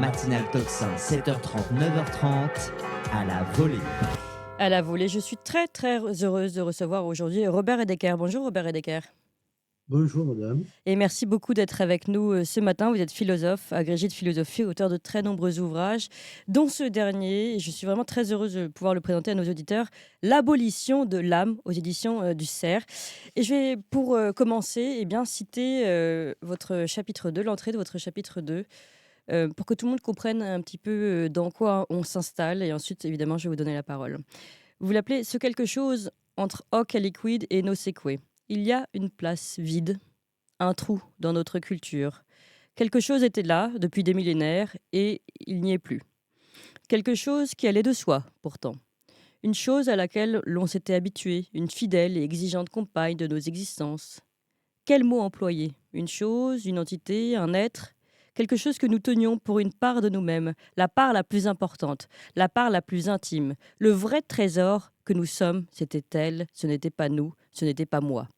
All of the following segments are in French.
matinale Tocsin, 7h30, 9h30, à la volée. À la volée, je suis très très heureuse de recevoir aujourd'hui Robert Edeker. Bonjour Robert Edeker. Bonjour madame. Et merci beaucoup d'être avec nous ce matin. Vous êtes philosophe, agrégé de philosophie, auteur de très nombreux ouvrages, dont ce dernier, et je suis vraiment très heureuse de pouvoir le présenter à nos auditeurs, L'abolition de l'âme aux éditions du Cerf. Et je vais pour commencer citer votre chapitre 2, l'entrée de votre chapitre 2, pour que tout le monde comprenne un petit peu dans quoi on s'installe. Et ensuite, évidemment, je vais vous donner la parole. Vous l'appelez ce quelque chose entre hoc et liquide et noseque. Il y a une place vide, un trou dans notre culture. Quelque chose était là depuis des millénaires et il n'y est plus. Quelque chose qui allait de soi, pourtant. Une chose à laquelle l'on s'était habitué, une fidèle et exigeante compagne de nos existences. Quel mot employer? Une chose, une entité, un être? Quelque chose que nous tenions pour une part de nous-mêmes, la part la plus importante, la part la plus intime. Le vrai trésor que nous sommes, c'était elle, ce n'était pas nous, ce n'était pas moi.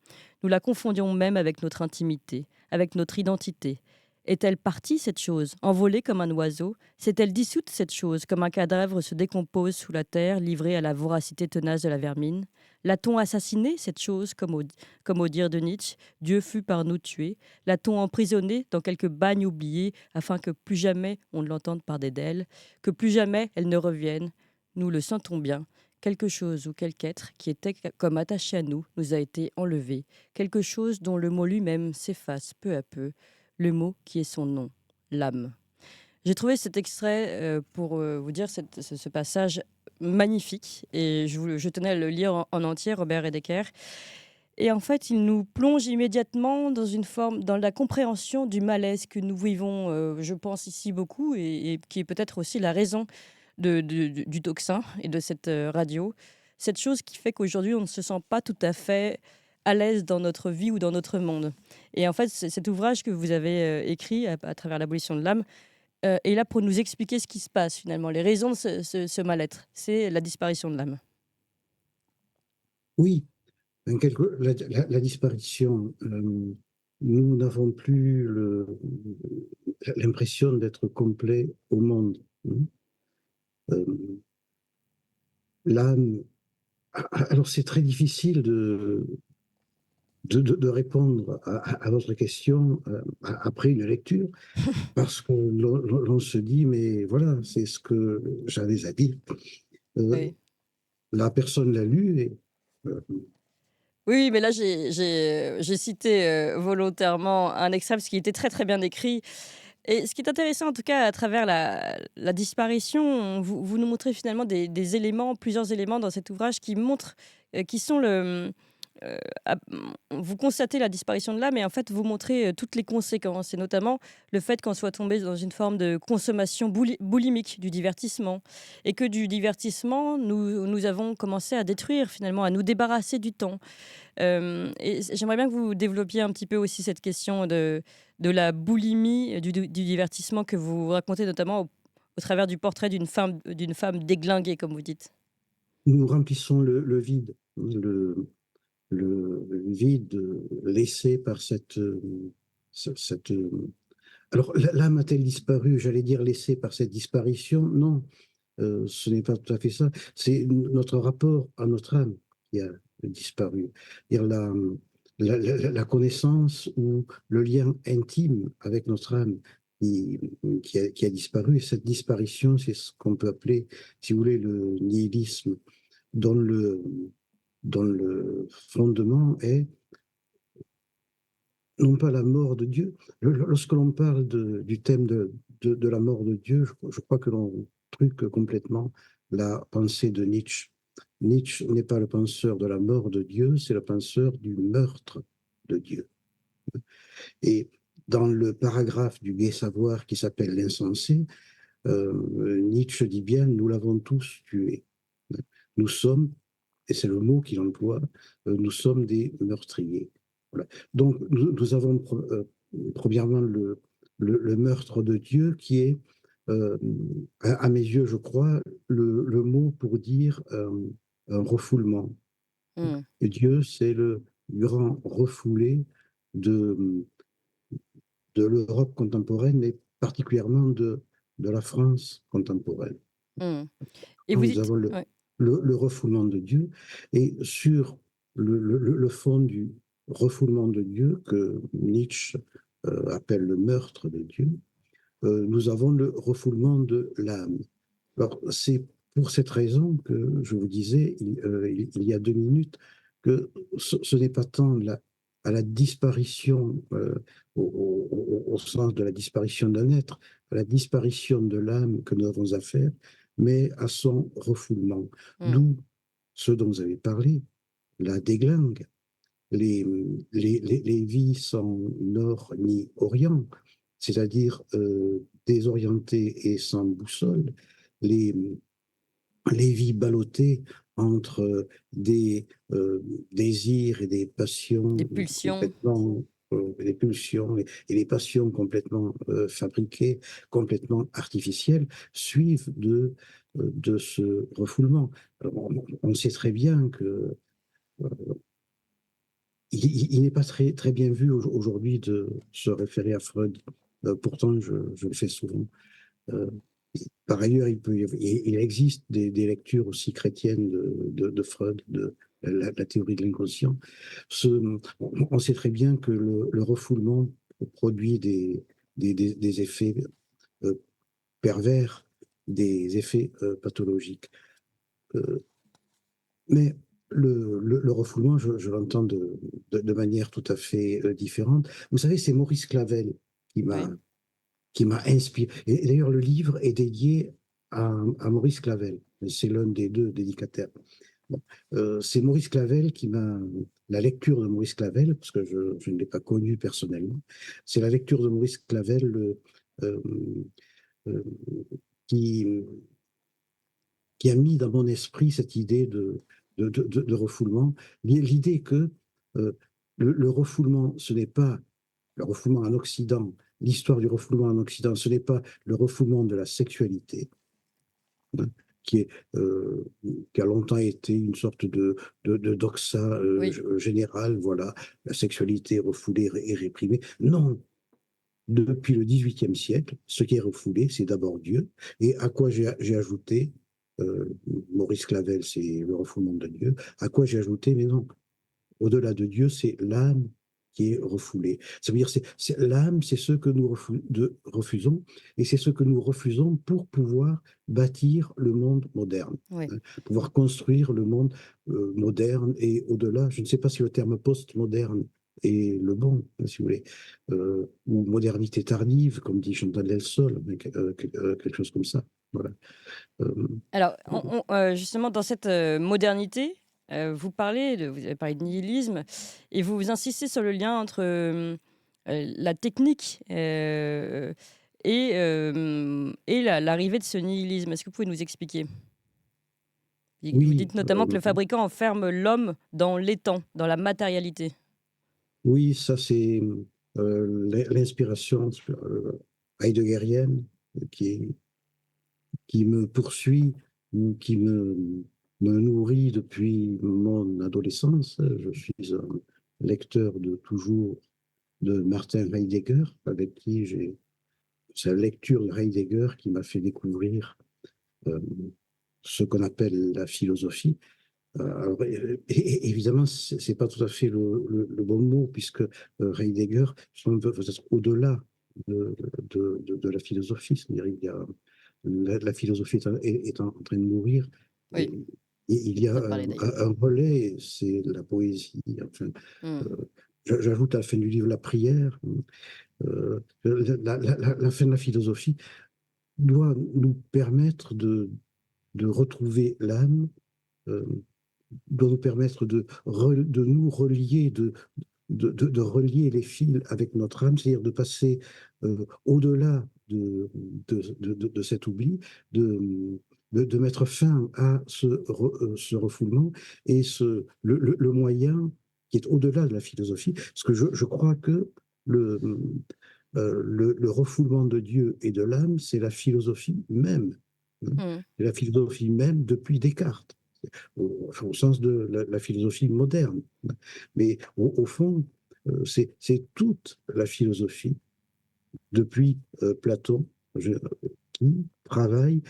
Nous la confondions même avec notre intimité, avec notre identité. Est-elle partie, cette chose, envolée comme un oiseau? S'est-elle dissoute, cette chose, comme un cadavre se décompose sous la terre, livré à la voracité tenace de la vermine? L'a-t-on assassinée, cette chose, comme au dire de Nietzsche, Dieu fut par nous tué? L'a-t-on emprisonnée dans quelques bagnes oubliés, afin que plus jamais on ne l'entende parler d'elle, que plus jamais elle ne revienne? Nous le sentons bien. Quelque chose ou quelque être qui était comme attaché à nous nous a été enlevé. Quelque chose dont le mot lui-même s'efface peu à peu. Le mot qui est son nom, l'âme. J'ai trouvé cet extrait pour vous dire ce passage magnifique et je tenais à le lire en entier, Robert Edeker. Et en fait, il nous plonge immédiatement dans une forme, dans la compréhension du malaise que nous vivons, je pense ici beaucoup, et qui est peut-être aussi la raison du Tocsin et de cette radio. Cette chose qui fait qu'aujourd'hui, on ne se sent pas tout à fait à l'aise dans notre vie ou dans notre monde. Et en fait, cet ouvrage que vous avez écrit à travers l'abolition de l'âme est là pour nous expliquer ce qui se passe finalement, les raisons de ce mal-être. C'est la disparition de l'âme. Oui, la disparition, nous n'avons plus l'impression d'être complet au monde. Euh, L'âme, alors c'est très difficile de répondre à votre question après une lecture, parce que l'on se dit, mais voilà, c'est ce que j'avais à dire. Oui. La personne l'a lu et euh, Oui, mais là, j'ai cité volontairement un extrait parce qu'il était très très bien écrit. Et ce qui est intéressant, en tout cas, à travers la disparition, vous nous montrez finalement des éléments, plusieurs éléments dans cet ouvrage qui montrent, qui sont euh, à- vous constatez la disparition de l'âme, mais en fait, vous montrez toutes les conséquences, et notamment le fait qu'on soit tombé dans une forme de consommation boulimique du divertissement, et que du divertissement, nous avons commencé à détruire, finalement, à nous débarrasser du temps. Et j'aimerais bien que vous développiez un petit peu aussi cette question de la boulimie du divertissement que vous racontez notamment au travers du portrait d'une femme déglinguée, comme vous dites. nous remplissons le vide, le vide laissé par cette. Alors, l'âme a-t-elle disparu? J'allais dire laissée par cette disparition. Non, ce n'est pas tout à fait ça. C'est notre rapport à notre âme qui a disparu. Dire la connaissance ou le lien intime avec notre âme qui a disparu. Et cette disparition, c'est ce qu'on peut appeler, si vous voulez, le nihilisme, dont le fondement est non pas la mort de Dieu. Lorsque l'on parle du thème de la mort de Dieu, je crois que l'on truque complètement la pensée de Nietzsche. Nietzsche n'est pas le penseur de la mort de Dieu, c'est le penseur du meurtre de Dieu. Et dans le paragraphe du Gai Savoir qui s'appelle L'insensé, Nietzsche dit bien, nous l'avons tous tué. Nous sommes, et c'est le mot qu'il emploie, nous sommes des meurtriers. Voilà. Donc nous avons premièrement le meurtre de Dieu qui est, à mes yeux, je crois, le mot pour dire un refoulement. Hmm. Et Dieu, c'est le grand refoulé de, de l'Europe contemporaine, mais particulièrement de la France contemporaine. Mmh. Et vous Nous dites avons ouais, le refoulement de Dieu, et sur le fond du refoulement de Dieu que Nietzsche appelle le meurtre de Dieu, nous avons le refoulement de l'âme. Alors, c'est pour cette raison que je vous disais il y a 2 minutes que ce n'est pas tant à la disparition, au sens de la disparition d'un être, à la disparition de l'âme que nous avons affaire, mais à son refoulement. mmh, D'où ce dont vous avez parlé, la déglingue, les, les vies sans nord ni orient, c'est-à-dire désorientées et sans boussole, les, les vies ballottées entre des désirs et des passions des pulsions. complètement, des pulsions et des passions complètement fabriquées, complètement artificielles, suivent de ce refoulement. Alors, on sait très bien que il n'est pas très bien vu aujourd'hui de se référer à Freud. Pourtant, je le fais souvent. Euh, Par ailleurs, il existe des lectures aussi chrétiennes de Freud, de la théorie de l'inconscient. On sait très bien que le refoulement produit des effets euh, pervers, des effets pathologiques. Euh, mais le refoulement, je l'entends de manière tout à fait différente. Vous savez, c'est Maurice Clavel qui m'a Oui. qui m'a inspiré. Et d'ailleurs, le livre est dédié à Maurice Clavel. C'est l'un des deux dédicataires. Bon. C'est Maurice Clavel qui m'a. La lecture de Maurice Clavel, parce que je ne l'ai pas connu personnellement, c'est la lecture de Maurice Clavel euh, euh, qui, qui a mis dans mon esprit cette idée de refoulement. L'idée que euh, le refoulement, ce n'est pas le refoulement en Occident, l'histoire du refoulement en Occident, ce n'est pas le refoulement de la sexualité, hein, qui, est, euh, qui a longtemps été une sorte de doxa Oui. générale, voilà, la sexualité refoulée et réprimée. Non, depuis le XVIIIe siècle, ce qui est refoulé, c'est d'abord Dieu, et à quoi j'ai ajouté, euh, Maurice Clavel, c'est le refoulement de Dieu, à quoi j'ai ajouté, mais non, au-delà de Dieu, c'est l'âme qui est refoulée. Ça veut dire l'âme, c'est ce que nous refusons, et c'est ce que nous refusons pour pouvoir bâtir le monde moderne, Oui. hein, pouvoir construire le monde moderne et au-delà. Je ne sais pas si le terme post-moderne est le bon, hein, si vous voulez, ou modernité tardive, comme dit Chantal Delsol, quelque chose comme ça. Voilà. Euh, Alors, justement, dans cette modernité, vous avez parlé de nihilisme, et vous insistez sur le lien entre la technique et l'arrivée de ce nihilisme. Est-ce que vous pouvez nous expliquer? Vous oui, dites notamment que le fabricant enferme l'homme dans l'étang, dans la matérialité. oui, ça c'est l'inspiration heideggerienne qui, qui me poursuit ou me nourrit depuis mon adolescence. Je suis un lecteur de toujours de Martin Heidegger, avec qui c'est la lecture de Heidegger qui m'a fait découvrir euh, ce qu'on appelle la philosophie. Alors, évidemment, c'est pas tout à fait le bon mot, puisque Heidegger peut être au-delà de la philosophie. C'est-à-dire, la philosophie est en train de mourir, et, Oui, il y a on a parlé d'ailleurs. un relais, c'est la poésie. Enfin, Hmm. euh, j'ajoute à la fin du livre la prière. La fin de la philosophie doit nous permettre de retrouver l'âme, euh, doit nous permettre de nous relier, de relier les fils avec notre âme, c'est-à-dire de passer au-delà de cet oubli, de mettre fin à ce refoulement et le moyen qui est au-delà de la philosophie, parce que je crois que le, le refoulement de Dieu et de l'âme, c'est la philosophie même. Hein. Hmm. C'est la philosophie même depuis Descartes au sens de la philosophie moderne. Mais au fond, c'est toute la philosophie, depuis Platon, philosophie travaille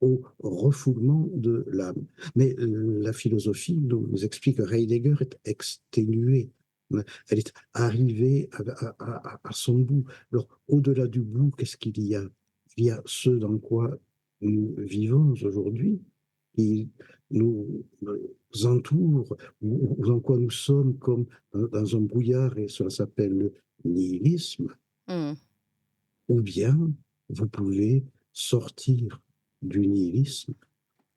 au refoulement de l'âme. Mais la philosophie, nous explique que Heidegger, est exténuée. Elle est arrivée à son bout. Alors, au-delà du bout, qu'est-ce qu'il y a? Il y a ce dans quoi nous vivons aujourd'hui, qui nous entoure, ou dans quoi nous sommes comme dans un brouillard, et cela s'appelle le nihilisme. Hmm. Ou bien vous pouvez sortir du nihilisme.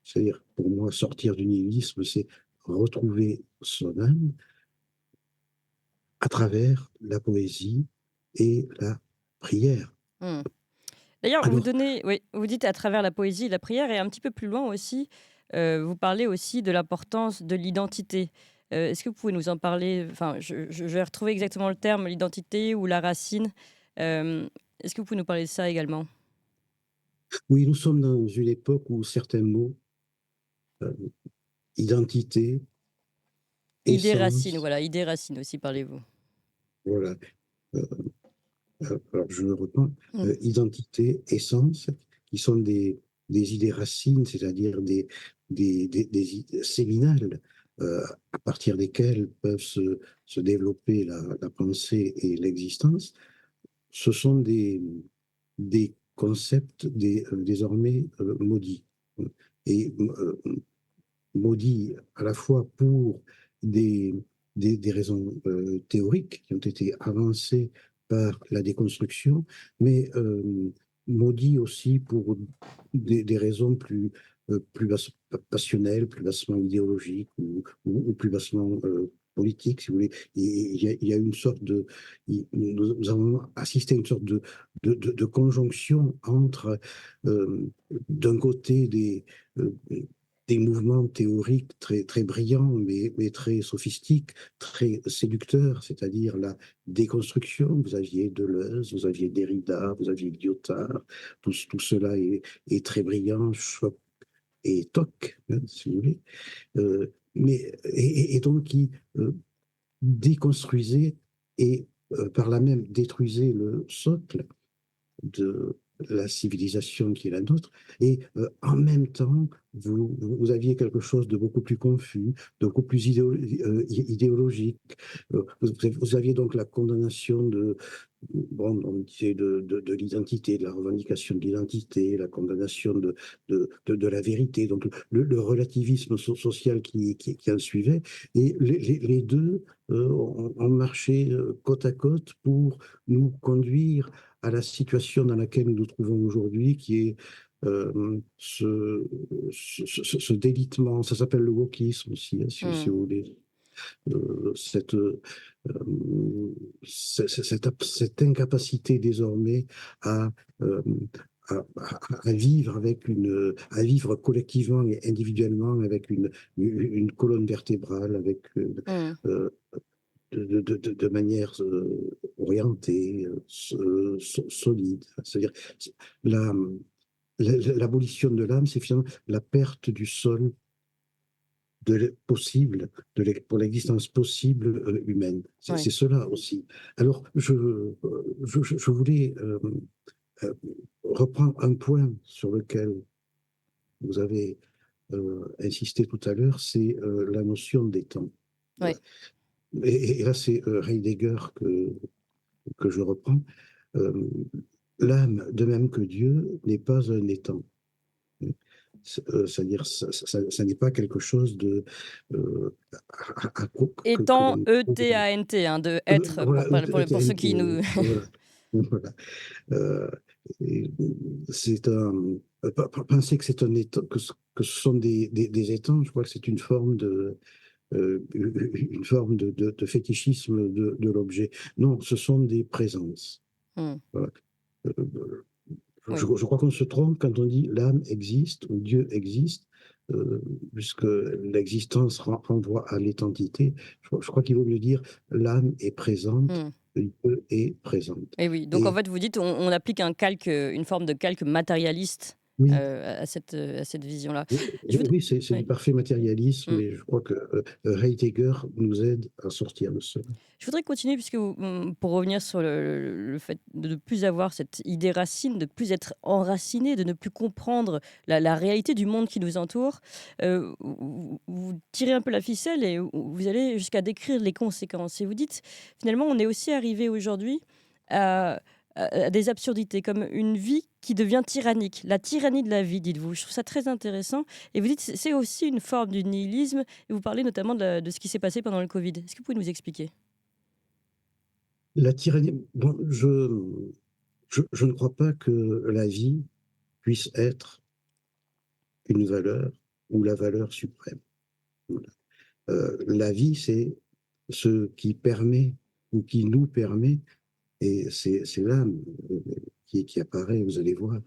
C'est-à-dire, pour moi, sortir du nihilisme, c'est retrouver son âme à travers la poésie et la prière. Hmm. D'ailleurs, Alors, oui, vous dites à travers la poésie et la prière, et un petit peu plus loin aussi, vous parlez aussi de l'importance de l'identité. Est-ce que vous pouvez nous en parler? Enfin, je vais retrouver exactement le terme, l'identité ou la racine. Est-ce que vous pouvez nous parler de ça également? oui, nous sommes dans une époque où certains mots, euh, identité, Idée racine, essence, voilà, idée racine aussi, parlez-vous. voilà, euh, alors je me reprends, Mm. identité, essence, qui sont des idées racines, c'est-à-dire des idées séminales, à partir desquelles peuvent se développer la pensée et l'existence. Ce sont des concepts désormais maudits. Et maudits à la fois pour des, des raisons théoriques qui ont été avancées par la déconstruction, mais maudits aussi pour des raisons plus passionnelles, plus bassement idéologiques, ou plus bassement politiques, si vous voulez. Il y a une sorte de... Nous avons assisté à une sorte de conjonction entre, d'un côté, euh, des mouvements théoriques très brillants, mais très sophistiques, très séducteurs, c'est-à-dire la déconstruction. Vous aviez Deleuze, vous aviez Derrida, vous aviez Lyotard, tout cela est très brillant, Schopp et Toc, hein, si vous voulez. Et donc qui déconstruisait et par là même détruisait le socle de la civilisation qui est la nôtre, et en même temps, vous aviez quelque chose de beaucoup plus confus, de beaucoup plus idéologique. Vous aviez donc la condamnation bon, on disait de l'identité, de la revendication de l'identité, la condamnation de la vérité, donc le relativisme social qui en suivait, et les deux ont marché côte à côte pour nous conduire à la situation dans laquelle nous nous trouvons aujourd'hui, qui est ce délitement. Ça s'appelle le wokisme aussi, hein, si Mm. vous voulez. Cette incapacité désormais à, euh, à vivre à vivre collectivement et individuellement avec une colonne vertébrale, avec Mm. euh, de manière orientée, solide. C'est-à-dire la- l'abolition de l'âme, c'est finalement la perte du sol possible, pour l'existence possible humaine. Ouais. C'est cela aussi. Alors, je voulais euh, reprendre un point sur lequel vous avez insisté tout à l'heure, c'est la notion des temps. Voilà. Ouais. Et là, c'est Heidegger que je reprends. Euh, L'âme, de même que Dieu, n'est pas un étang. C'est-à-dire, ça n'est pas quelque chose de que Étant l'on trouve. E-T-A-N-T, hein, de être, Voilà, pour ceux qui nous. voilà. Voilà. Euh, et c'est un, penser que c'est un étang, que ce sont des étangs, je crois que c'est une forme de fétichisme de l'objet. Non, ce sont des présences. Mm. Voilà. Euh, Oui. je crois qu'on se trompe quand on dit l'âme existe ou Dieu existe, puisque l'existence renvoie à l'étantité. Je crois qu'il vaut mieux dire l'âme est présente, Mm. Dieu est présente. Et oui, donc en Et fait, vous dites, on applique un calque, une forme de calque matérialiste Oui, à cette vision-là. oui, Je voudrais oui, c'est du oui, parfait matérialisme mmh. et je crois que Heidegger nous aide à sortir de cela. Je voudrais continuer puisque pour revenir sur le fait de ne plus avoir cette idée racine, de ne plus être enraciné, de ne plus comprendre la réalité du monde qui nous entoure, vous tirez un peu la ficelle et vous allez jusqu'à décrire les conséquences et vous dites: «Finalement, on est aussi arrivé aujourd'hui à à des absurdités comme une vie qui devient tyrannique, la tyrannie de la vie», dites-vous. Je trouve ça très intéressant et vous dites: «C'est aussi une forme du nihilisme» et vous parlez notamment de ce qui s'est passé pendant le covid. Est-ce que vous pouvez nous expliquer? La tyrannie, bon, je ne crois pas que la vie puisse être une valeur ou la valeur suprême. Voilà. La vie, c'est ce qui permet ou qui nous permet, et c'est l'âme qui apparaît, vous allez voir,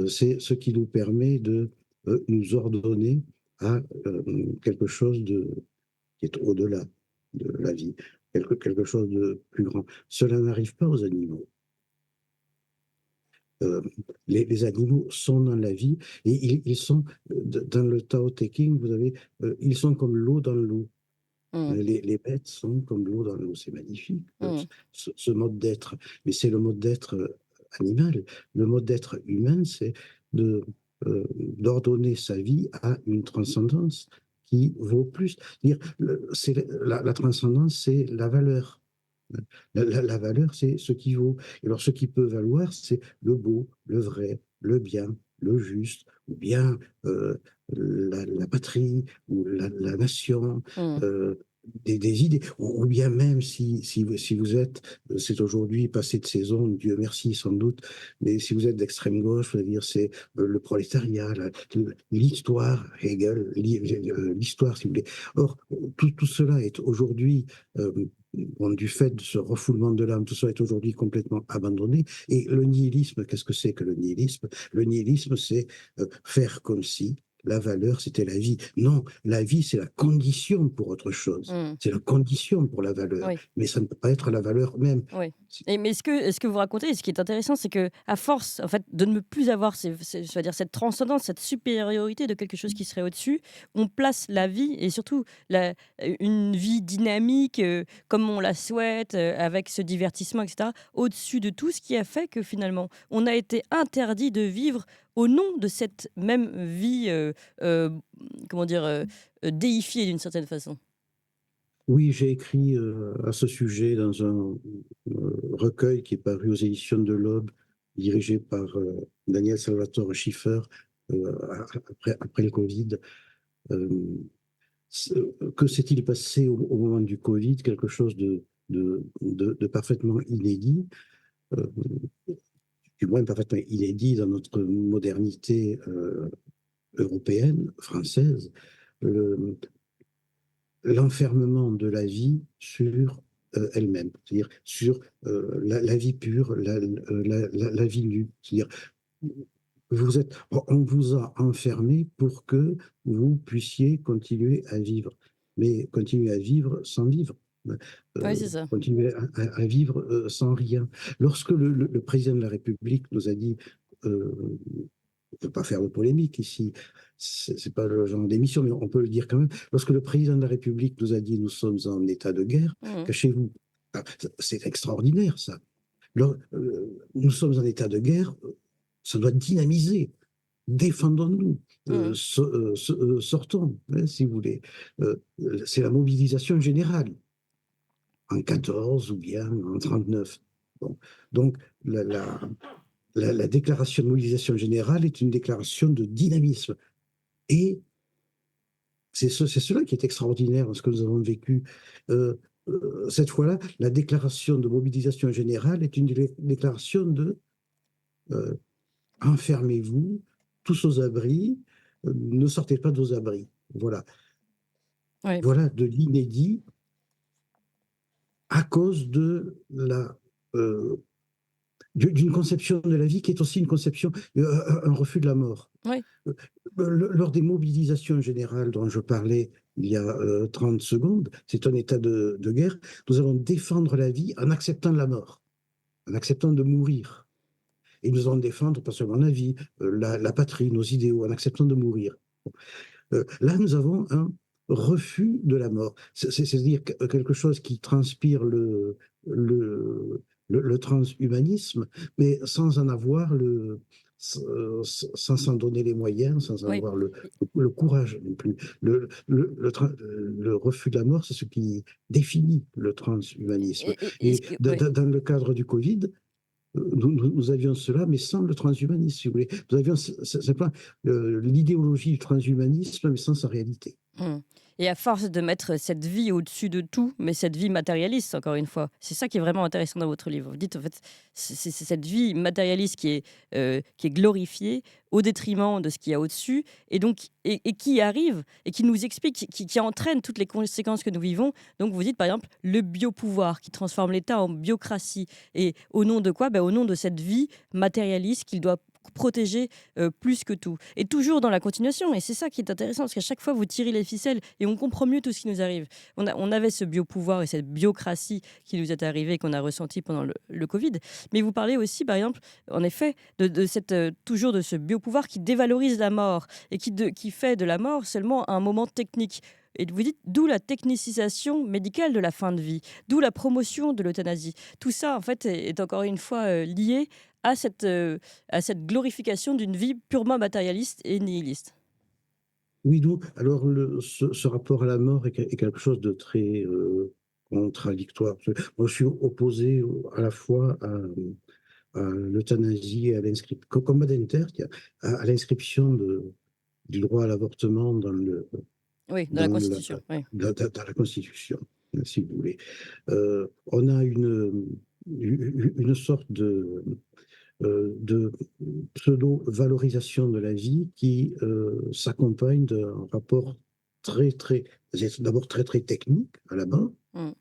c'est ce qui nous permet de nous ordonner à quelque chose qui est au-delà de la vie, quelque chose de plus grand. Cela n'arrive pas aux animaux. Euh, les animaux sont dans la vie et ils sont, dans le Tao Te Ching, vous avez, ils sont comme l'eau dans l'eau. Mmh. Les bêtes sont comme l'eau dans l'eau, c'est magnifique, Mmh. ce mode d'être. Mais c'est le mode d'être animal. Le mode d'être humain, c'est de, d'ordonner sa vie à une transcendance qui vaut plus. La transcendance, c'est la valeur. La valeur, c'est ce qui vaut. Et alors, ce qui peut valoir, c'est le beau, le vrai, le bien, le juste, ou bien la patrie, ou la nation, Mmh. euh, des idées, ou bien même si vous êtes, c'est aujourd'hui passé de saison, Dieu merci sans doute, mais si vous êtes d'extrême gauche, je veux dire, c'est le prolétariat, l'histoire, Hegel, l'histoire, si vous voulez. Or, tout cela est aujourd'hui euh, bon, du fait de ce refoulement de l'âme, tout ça est aujourd'hui complètement abandonné. Et le nihilisme, qu'est-ce que c'est que le nihilisme? Le nihilisme, c'est faire comme si la valeur, c'était la vie. Non, la vie, c'est la condition pour autre chose. Mmh. C'est la condition pour la valeur, Oui, mais ça ne peut pas être la valeur même. oui. Et mais ce que vous racontez, ce qui est intéressant, c'est que à force, en fait, de ne plus avoir je veux dire cette transcendance, cette supériorité de quelque chose qui serait au-dessus, on place la vie et surtout une vie dynamique, comme on la souhaite, avec ce divertissement et cetera, au-dessus de tout, ce qui a fait que finalement, on a été interdit de vivre au nom de cette même vie, heu, comment dire? Déifiée d'une certaine façon. Oui, j'ai écrit à ce sujet dans un recueil qui est paru aux éditions de l'Aube, dirigé par Daniel Salvatore Schiffer, après le Covid. Euh, que s'est-il passé au moment du Covid? Quelque chose de parfaitement inédit, euh, du moins parfaitement inédit dans notre modernité européenne, française, le- l'enfermement de la vie sur elle-même, c'est-à-dire sur la vie pure, la vie nue. C'est-à-dire, on vous a enfermé pour que vous puissiez continuer à vivre, mais continuer à vivre sans vivre. Oui, c'est ça. Continuer à vivre sans rien. Lorsque le président de la République nous a dit, euh, on ne peut pas faire de polémique ici, c'est pas le genre d'émission, mais on peut le dire quand même. Lorsque le président de la République nous a dit nous sommes en état de guerre, Mmh. cachez-vous. Ah, c'est extraordinaire ça. Nous sommes en état de guerre, ça doit dynamiser. Défendons-nous, Mmh. sortons, hein, si vous voulez. C'est la mobilisation générale, en 14 ou bien en 39. Bon. Donc, la déclaration de mobilisation générale est une déclaration de dynamisme. Et c'est cela qui est extraordinaire dans ce que nous avons vécu. Euh, cette fois-là, la déclaration de mobilisation générale est une déclaration de euh, enfermez-vous, tous aux abris, ne sortez pas de vos abris. Voilà. Ouais. Voilà de l'inédit à cause euh, d'une conception de la vie qui est aussi une conception, un refus de la mort. Oui. Euh, Lors des mobilisations générales dont je parlais il y a 30 secondes, c'est un état de guerre, nous allons défendre la vie en acceptant la mort, en acceptant de mourir. Et nous allons défendre pas seulement la vie, la patrie, nos idéaux, en acceptant de mourir. Là, nous avons un refus de la mort. C'est-à-dire quelque chose qui transpire le, le transhumanisme, mais sans en avoir sans s'en donner les moyens, sans en Oui. avoir le courage non plus. Le refus de la mort, c'est ce qui définit le transhumanisme. Est-ce Et que, ouais. dans le cadre du Covid, nous avions cela, mais sans le transhumanisme, si vous voulez. Nous avions simplement l'idéologie du transhumanisme, mais sans sa réalité. Mmh. Et à force de mettre cette vie au-dessus de tout, mais cette vie matérialiste, encore une fois, c'est ça qui est vraiment intéressant dans votre livre. Vous dites, en fait, c'est cette vie matérialiste qui est glorifiée au détriment de ce qu'il y a au-dessus, et donc et qui arrive et qui nous explique, qui entraîne toutes les conséquences que nous vivons. Donc vous dites, par exemple, le biopouvoir qui transforme l'État en biocratie. Et au nom de quoi? Au nom de cette vie matérialiste qu'il doit protéger plus que tout. Et toujours dans la continuation. Et c'est ça qui est intéressant, parce qu'à chaque fois, vous tirez les ficelles et on comprend mieux tout ce qui nous arrive. On avait ce biopouvoir et cette biocratie qui nous est arrivée, qu'on a ressenti pendant le Covid. Mais vous parlez aussi, par exemple, en effet, de cette, toujours de ce biopouvoir qui dévalorise la mort et qui fait de la mort seulement un moment technique. Et vous dites, d'où la technicisation médicale de la fin de vie, d'où la promotion de l'euthanasie. Tout ça, en fait, est encore une fois lié à cette glorification d'une vie purement matérialiste et nihiliste. Oui, d'où alors ce rapport à la mort est quelque chose de très contradictoire. Moi, je suis opposé à la fois à l'euthanasie et à l'inscription, comme Badinter, à l'inscription du droit à l'avortement Oui, dans la dans Constitution. Oui. dans la Constitution, si vous voulez. On a une sorte de pseudo-valorisation de la vie qui s'accompagne d'un rapport d'abord très très technique à la base. Mm.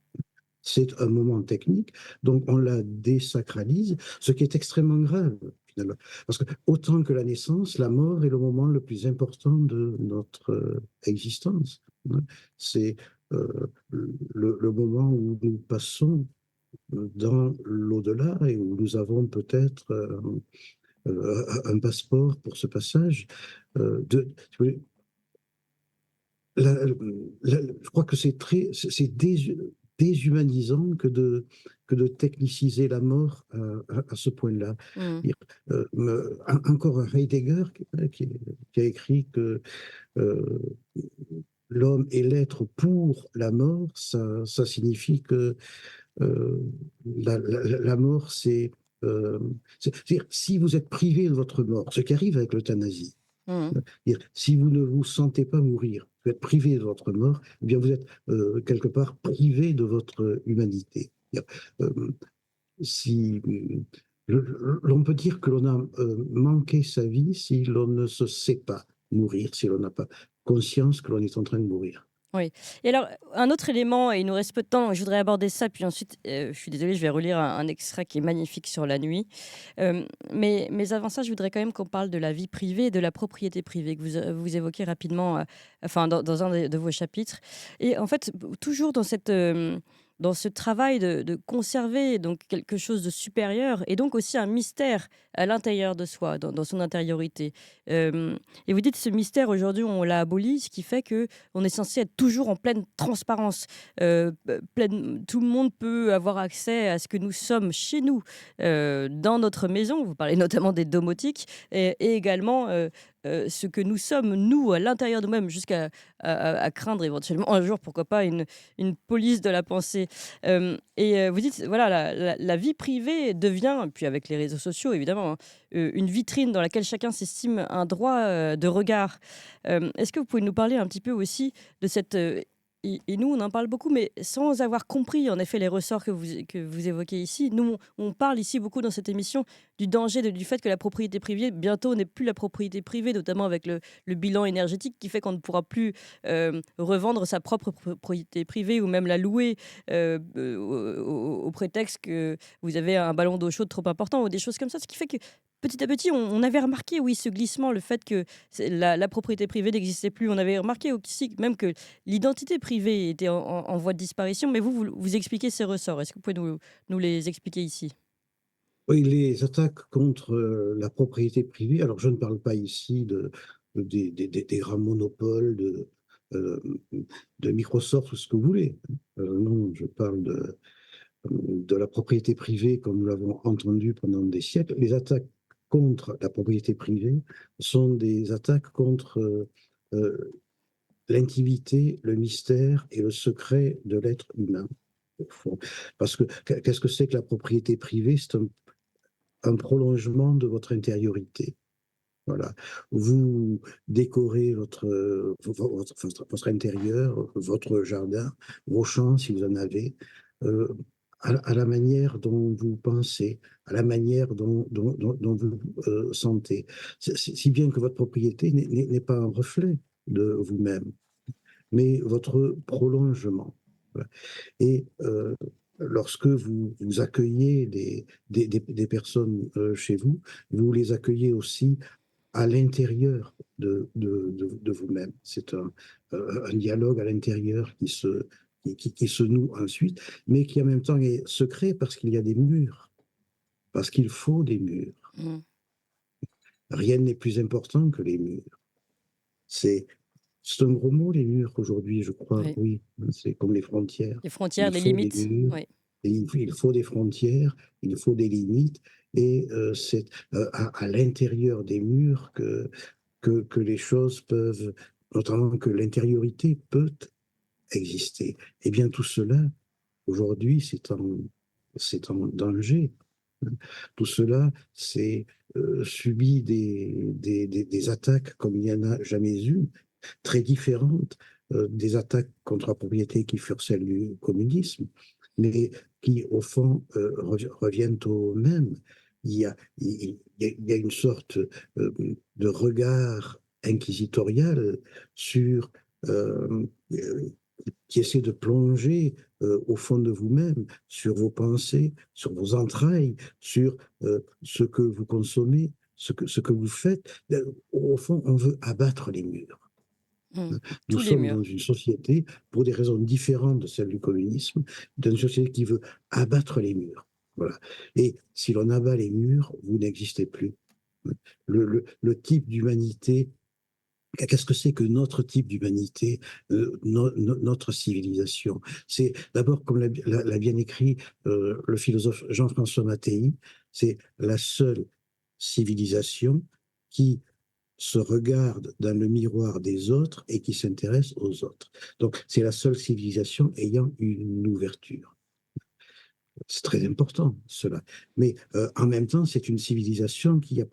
C'est un moment technique, donc on la désacralise, ce qui est extrêmement grave finalement. Parce que autant que la naissance, la mort est le moment le plus important de notre existence, hein. C'est le moment où nous passons dans l'au-delà et où nous avons peut-être un passeport pour ce passage. Si vous voulez, je crois que c'est déshumanisant que de techniciser la mort à ce point-là. Mm. Encore Heidegger qui a écrit que euh, l'homme est l'être pour la mort, ça signifie que euh, la mort, c'est-à-dire, si vous êtes privé de votre mort, ce qui arrive avec l'euthanasie, Mm. si vous ne vous sentez pas mourir, vous êtes privé de votre mort, eh bien vous êtes quelque part privé de votre humanité. Euh, si, l'on peut dire que l'on a manqué sa vie si l'on ne se sait pas mourir, si l'on n'a pas conscience que l'on est en train de mourir. Oui. Et alors, un autre élément, et il nous reste peu de temps, je voudrais aborder ça, puis ensuite, je suis désolée, je vais relire un extrait qui est magnifique sur la nuit. Mais avant ça, je voudrais quand même qu'on parle de la vie privée et de la propriété privée, que vous évoquez rapidement, enfin, dans un de vos chapitres. Et en fait, toujours dans ce travail de conserver donc quelque chose de supérieur, et donc aussi un mystère à l'intérieur de soi, dans son intériorité. Et vous dites, ce mystère, aujourd'hui, on l'a aboli, ce qui fait que on est censé être toujours en pleine transparence. Tout le monde peut avoir accès à ce que nous sommes chez nous, dans notre maison. Vous parlez notamment des domotiques, et également ce que nous sommes, nous, à l'intérieur de nous-mêmes, jusqu'à à craindre éventuellement un jour, pourquoi pas, une police de la pensée. Vous dites, voilà, la vie privée devient, puis avec les réseaux sociaux évidemment, hein, une vitrine dans laquelle chacun s'estime un droit de regard. Est-ce que vous pouvez nous parler un petit peu aussi de cette... et nous, on en parle beaucoup, mais sans avoir compris en effet les ressorts que vous évoquez ici. Nous, on parle ici beaucoup dans cette émission du danger du fait que la propriété privée, bientôt, n'est plus la propriété privée, notamment avec le bilan énergétique qui fait qu'on ne pourra plus revendre sa propre propriété privée ou même la louer au prétexte que vous avez un ballon d'eau chaude trop important ou des choses comme ça. Ce qui fait que petit à petit, on avait remarqué, oui, ce glissement, le fait que la propriété privée n'existait plus. On avait remarqué aussi même que l'identité privée était en voie de disparition. Mais vous expliquez ces ressorts. Est-ce que vous pouvez nous les expliquer ici? Oui, les attaques contre la propriété privée, alors je ne parle pas ici des grands monopoles euh, de Microsoft ou ce que vous voulez. Non, je parle de la propriété privée comme nous l'avons entendu pendant des siècles. Les attaques contre la propriété privée sont des attaques contre euh, l'intimité, le mystère et le secret de l'être humain, au fond. Parce que qu'est-ce que c'est que la propriété privée? C'est un prolongement de votre intériorité. Voilà. Vous décorez votre intérieur, votre jardin, vos champs, si vous en avez, euh, à la manière dont vous pensez, à la manière dont vous sentez. Si bien que votre propriété n'est pas un reflet de vous-même, mais votre prolongement. Voilà. Et lorsque vous accueillez des personnes chez vous, vous les accueillez aussi à l'intérieur de vous-même. C'est un dialogue à l'intérieur qui se noue ensuite, mais qui en même temps est secret parce qu'il y a des murs, parce qu'il faut des murs. Mm. Rien n'est plus important que les murs. C'est c'est un gros mot, les murs, aujourd'hui, je crois, Oui. oui. C'est comme les frontières. Les frontières, Il les faut des limites. murs, Oui. et il faut des frontières, il faut des limites, et c'est à l'intérieur des murs que les choses peuvent, notamment que l'intériorité peut exister. Eh bien, tout cela, aujourd'hui, c'est en danger. Tout cela, c'est subi des attaques comme il n'y en a jamais eu, très différentes des attaques contre la propriété qui furent celles du communisme, mais qui, au fond, reviennent au même. Il y a une sorte de regard inquisitorial sur qui essaie de plonger au fond de vous-même, sur vos pensées, sur vos entrailles, sur ce que vous consommez, ce que vous faites. Au fond, on veut abattre les murs. Mm. Nous Tous les sommes dans murs. une société, pour des raisons différentes de celles du communisme, dans une société qui veut abattre les murs. Voilà. Et si l'on abat les murs, vous n'existez plus. Le type d'humanité, qu'est-ce que c'est que notre type d'humanité, notre civilisation? C'est d'abord, comme l'a bien écrit le philosophe Jean-François Mattei, c'est la seule civilisation qui se regarde dans le miroir des autres et qui s'intéresse aux autres. Donc, c'est la seule civilisation ayant une ouverture. C'est très important, cela. Mais en même temps, c'est une civilisation qui, à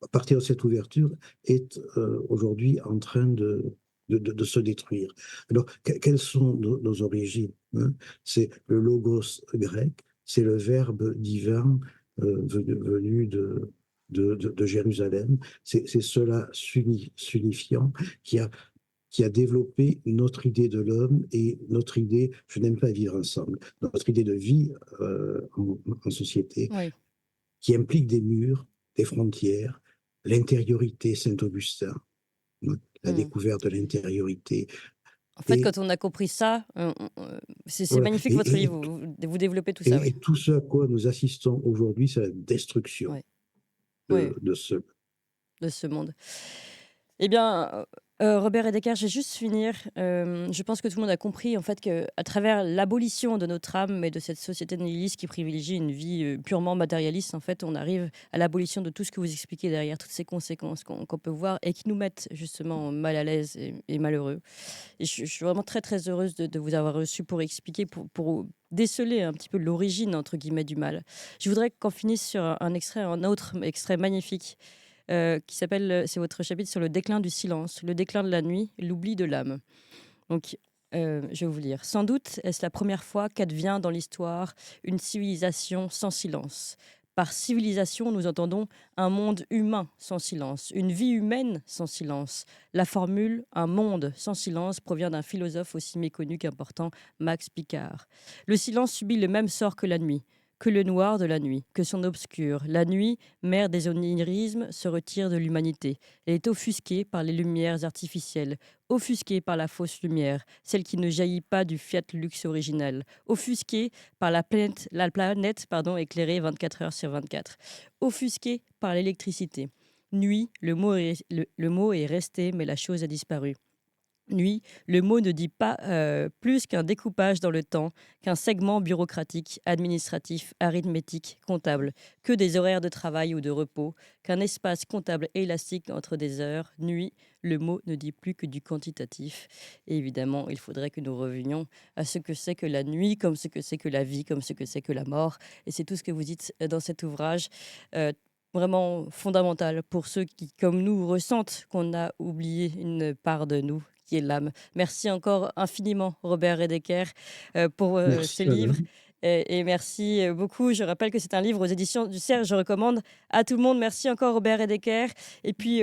partir de cette ouverture, est aujourd'hui en train de se détruire. Alors, quelles sont nos origines, hein? C'est le logos grec, c'est le verbe divin venu de Jérusalem. C'est cela s'unifiant qui a développé notre idée de l'homme et notre idée, je n'aime pas vivre ensemble, notre idée de vie en société, Oui. qui implique des murs, des frontières, l'intériorité, Saint-Augustin, hein, la Mm. découverte de l'intériorité. En fait, Et, quand on a compris ça, c'est voilà. magnifique votre livre. Vous développez tout ça, Et oui. tout ce à quoi nous assistons aujourd'hui, c'est la destruction Oui. Oui, de ce. de ce monde. Eh bien, Robert Heidegger, je vais juste finir. Je pense que tout le monde a compris en fait qu'à travers l'abolition de notre âme et de cette société nihiliste qui privilégie une vie purement matérialiste, en fait, on arrive à l'abolition de tout ce que vous expliquez derrière, toutes ces conséquences qu'on peut voir et qui nous mettent justement mal à l'aise et malheureux. Et je suis vraiment très très heureuse de vous avoir reçu pour expliquer, pour déceler un petit peu l'origine entre guillemets du mal. Je voudrais qu'on finisse sur un autre extrait magnifique qui s'appelle, c'est votre chapitre sur le déclin du silence, le déclin de la nuit, l'oubli de l'âme. Donc, je vais vous lire. Sans doute est-ce la première fois qu'advient dans l'histoire une civilisation sans silence. Par civilisation, nous entendons un monde humain sans silence, une vie humaine sans silence. La formule un monde sans silence provient d'un philosophe aussi méconnu qu'important, Max Picard. Le silence subit le même sort que la nuit. que le noir de la nuit, que son obscur. La nuit, mère des onirismes, se retire de l'humanité. Elle est offusquée par les lumières artificielles, offusquée par la fausse lumière, celle qui ne jaillit pas du Fiat Lux original, offusquée par la planète éclairée 24 heures sur 24, offusquée par l'électricité. Nuit, le mot est resté, mais la chose a disparu. Nuit, le mot ne dit pas plus qu'un découpage dans le temps, qu'un segment bureaucratique, administratif, arithmétique, comptable, que des horaires de travail ou de repos, qu'un espace comptable élastique entre des heures. Nuit, le mot ne dit plus que du quantitatif. Et évidemment, il faudrait que nous revenions à ce que c'est que la nuit, comme ce que c'est que la vie, comme ce que c'est que la mort. Et c'est tout ce que vous dites dans cet ouvrage. euh, Vraiment fondamental pour ceux qui, comme nous, ressentent qu'on a oublié une part de nous, qui est l'âme. Merci encore infiniment, Robert Redeker, pour ce Merci livre. Alain. Et merci beaucoup. Je rappelle que c'est un livre aux éditions du Cerf. Je recommande à tout le monde. Merci encore, Robert Redeker. Et puis,